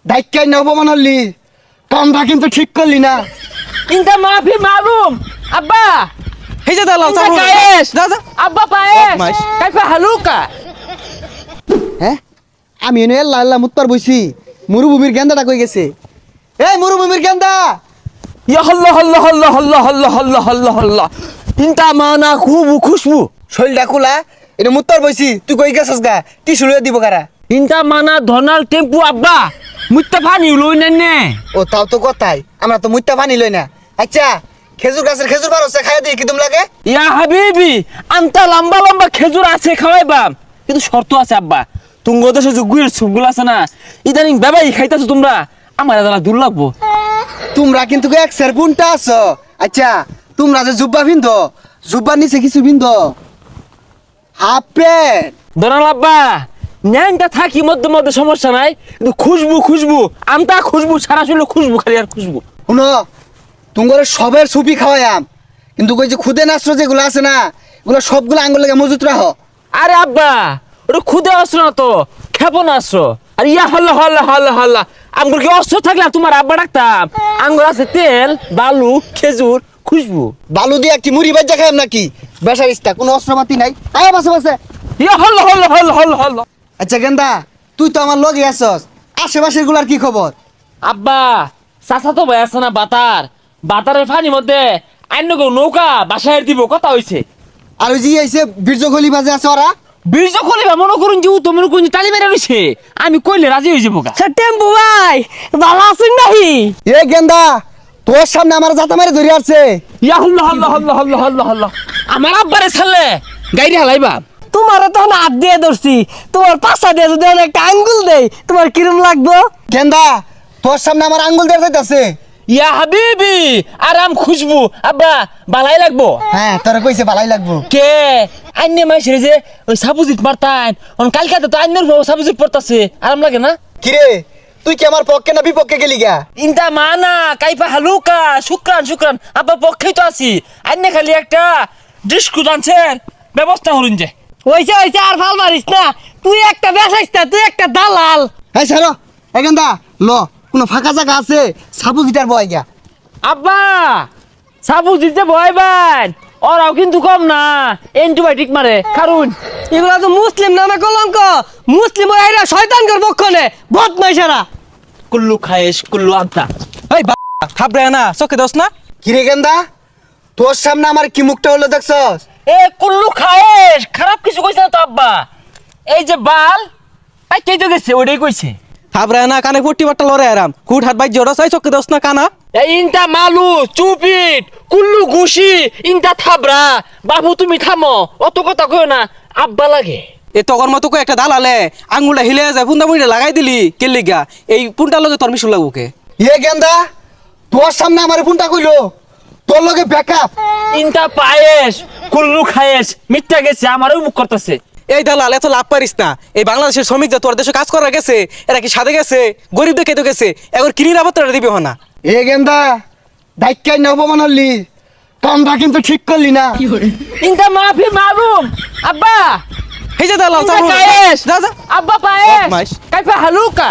ডাইকাই না অপমান হলি কামটা কিন্তু ঠিক করলি না। ইনটা মাফি মালুম আব্বা এই যে দালাল ইনটা চালু কায়েস যা যা আব্বা পায়েস বদমাইশ। কাইফা হালুকা হ্যাঁ আমি এনে লাল্লা মুতপার বইছি মরুভূমির গেন্দাটা কই গেছে? এই মরুভূমির গেন্দা ইয়া হল্লা হল্লা হল্লা হল্লা হল্লা হল্লা হল্লা হল্লা ইনটা মানা খুব খুশবু শৈলটা খোলা এটা মুতপার বইছি তুই কই গেছস গা টিস্যু লইয়া দিব কারা? ইনটা মানা ধনাল টেম্পু আব্বা মুত্তা পানি লই নেনে ও তাও তো কথাই আমরা তো মুইতা পানি লই না। আচ্ছা খেজুর গাছের খেজুর পারছে খাইয়া দিই কি তুমি লাগে? ইয়া হাবিবি আনতা লম্বা লম্বা খেজুর আছে খাওয়াইবাম কিন্তু শর্ত আছে আব্বা তুঙ্গ দেশে যে গুয়ের সুপগুলো আছে না ইদানিং বাবাই খাইতাছো তোমরা আমার দাদা দূর লাগবো তোমরা কিন্তু এক সের বুনটা আছো। আচ্ছা তোমরা যে জুব্বা বিন্দো জুব্বার নিচে কিছু বিন্দো হাফ প্যান্ট ধনাল আব্বা ন্যাংটা থাকি মধ্যে মধ্যে সমস্যা নাই কিন্তু খুশবু খুশবু আমটা খুশবু সারা শরীরে খুশবু খালি আর খুশবু শুনো তোমার সবের সুপি খাওয়াইয়াম কিন্তু ওই যে খুদে নাস্র যেগুলো আছে না এগুলো সবগুলো আঙ্গুল লেগে মজুত রাখো। আরে আব্বা ওটা খুদে অস্ত্র না তো ক্ষেপণ অস্ত্র আর ইয়া হল্লা হল্লা হল্লা হল্লা আঙ্গুর কি অস্ত্র থাকলে আর তোমার আব্বা ডাকতাম আঙ্গুর আছে তেল বালু খেজুর খুশবু বালু দিয়ে কি মুড়ি বাজ্জা খাইম নাকি? বেসার ইস্তা কোনো অস্ত্রপাতি নাই আয় বাসে বাসে। ইয়া হল্লা হল্লা হল্লা হল্লা হল্লা আচ্ছা গেন্দা তুই তো আমার লগে আছস আশেপাশের গুলার কি খবর? আব্বা চাচা তো ভাই আছে না বাতারের ফানির মধ্যে অন্য কেউ নৌকা বাসায় দিব কথা হইছে আর ওই যে আইছে বীর্য গলি বাজে আছে ওরা বীর্য কলিবা মনে করুন যে তো মনে করুন তালি মেরে রইছে আমি কইলে রাজি হয়ে যাবো টেম্পু ভাই ভালো আছেন নাকি? এ গেন্দা তোর সামনে আমার জাতা মারি ধরে আসছে। ইয়া হল্লা হল্লা হল্লা হল্লা হল্লা হল্লা আমার আব্বারে ছাড়লে গাড়ি হালাইবা তোমার তখন হাত দিয়ে ধরছি তোমার পাশা দিয়ে যদি একটা আঙ্গুল দেই তোমার কিরম লাগবো? গেন্দা তোর সামনে আমার আঙ্গুল দিয়ে যাইতাছে। ইয়া হাবিবি আরাম খুশবু আব্বা বালাই লাগবো হ্যাঁ তোরা কইছে ভালাই লাগবো। কে আইনে মাইছে যে ওই সাবুজিত মারতান অন কালকাতে তো আইনের সাবুজিত পড়তাছে আরাম লাগে না কিরে তুই কি আমার পক্ষে না বিপক্ষে গেলি গা? ইনটা মানা কাইফা হালুকা শুক্রান শুক্রান আব্বা পক্ষেই তো আছি আইনে খালি একটা ডিস্কুট আনছেন ব্যবস্থা করুন যে হইছে হইছে আর ভাল মারিস না তুই একটা বেসাইস্তা তুই একটা দালাল। হ্যাঁ স্যার এ গেন্দা ল কোনো ফাঁকা জায়গা আছে সাবু জিটার বয় গা। আব্বা সাবুজিতে ভয় বাইন ওরাও কিন্তু কম না অ্যান্টিবায়োটিক মারে কারণ এগুলা তো মুসলিম নামে কলঙ্ক মুসলিম এরা শয়তানগর পক্ষনে বদমাইশেরা। কুল্লু খায়েশ কুল্লু আন্তা এই বা থাবরে না চোখে দোস না কিরে গেন্দা তোর সামনে আমার কি মুখটা হলো দেখছস? এ কুল্লু খায়েশ খারাপ কিছু কইছে না তো আব্বা এই যে বাল কে তো গেছে ওইটাই কইছে থাবরে না কানে পট্টি বাট্টা লরে আরাম হুট হাত বাইর জড়া চাই চোখে দোস না কানা এই ইনটা মালু চুপিট কুল্লু ঘুষি ইনটা থাবরা বাবু তুমি থামো অত কথা কইও না আব্বা লাগে এ তগর মতো কো একটা দালালে আঙ্গুলটা হিলে যায় ফুন্দা মুড়ি লাগাই দিলি কেলিগা এই পুনটার লগে তোর মিশুল লাগবো কে? এ গেন্দা তোর সামনে আমার ফোনটা কইলো তোর লগে ব্যাকআপ। ইনটা পায়েস কুল্লু খায়েশ মিথ্যা গেছে আমারও মুখ করতেছে এই দালাল এত লাভ পারিস না এই বাংলাদেশের শ্রমিক যে তোর দেশে কাজ করা গেছে এরা কি সাথে গেছে গরিব দেখে তো গেছে এখন কিনি রাবতরা দিবি হনা এ গেন্দা ডাইকাই না অপমান হলি কামটা কিন্তু ঠিক করলি না। ইনটা মাফি মালুম আব্বা এই যে দালাল ইনটা চালু কায়েশ যা যা আব্বা পায়েস বদমাইশ। কাইফা হালুকা